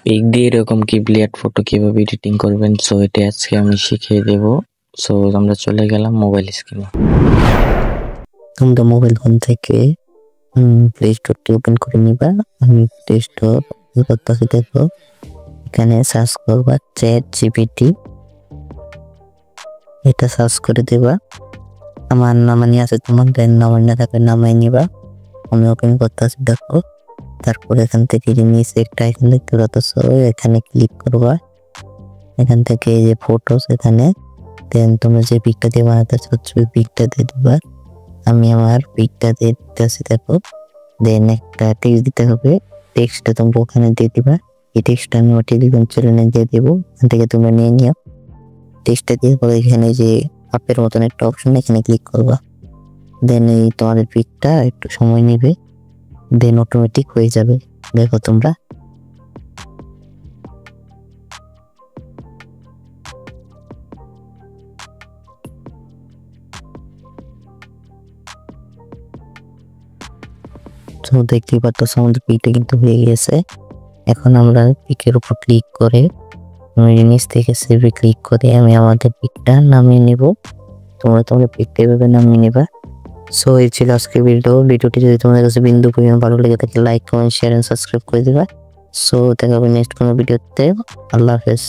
Pick দিয়ে এরকম কি ব্লেড ফটো কিভাবে এডিটিং করবেন, সো এটা আজকে আমি শিখিয়ে দেব। সো আমরা চলে গেলাম মোবাইল স্ক্রিনে। তোমরা মোবাইল ফোন থেকে প্লে স্টোরটি ওপেন করে নিবা। আমি প্লে স্টোর করতেছি, দেখো এখানে সার্চ করবা ChatGPT, এটা সার্চ করে দেবা। আমার নামানি আছে, তোমাদের নামানি না থাকলে নামাই নিবা। আমি ওপেন করতেছি, দেখো। তারপর এখান থেকে নিচে একটা আইকন দেখতে পাচ্ছ, এখানে ক্লিক করবা। এখান থেকে এই যে ফটোস, এখানে দেন তোমরা যে পিকটা দিয়ে বানাতে চাচ্ছ ওই পিকটা দিয়ে দিবা। আমি আমার পিকটা দিয়ে দিতেছি, দেখো। দেন একটা টেক্সট দিতে হবে, টেক্সটটা তোমরা ওখানে দিয়ে দিবা। এই টেক্সটটা আমি আমার টেলিগ্রাম চ্যানেলে দিয়ে দেবো, এখান থেকে তোমরা নিয়ে নিও। টেক্সটটা দিয়ে পরে এখানে যে আপের মতন একটা অপশন, এখানে ক্লিক করবা। দেন এই তোমাদের পিকটা একটু সময় নেবে, দেন অটোমেটিক হয়ে যাবে। দেখো তোমরা তো দেখতেই পাচ্ছ আমাদের পিকটা কিন্তু হয়ে গেছে। এখন আমরা পিকের উপর ক্লিক করে নিচ থেকে সেভে ক্লিক করে আমি আমাদের পিকটা নামিয়ে নেব। তোমরা তোমাদের পিকটা এভাবে নামিয়ে নেবা। সো এই ছিল আজকের ভিডিওটি যদি তোমাদের কাছে বিন্দু পরিমাণ ভালো লেগে থাকে like, comment, share and subscribe করে দিবা। সো দেখা হবে নেক্সট কোনো ভিডিওতে। আল্লাহ হাফেজ।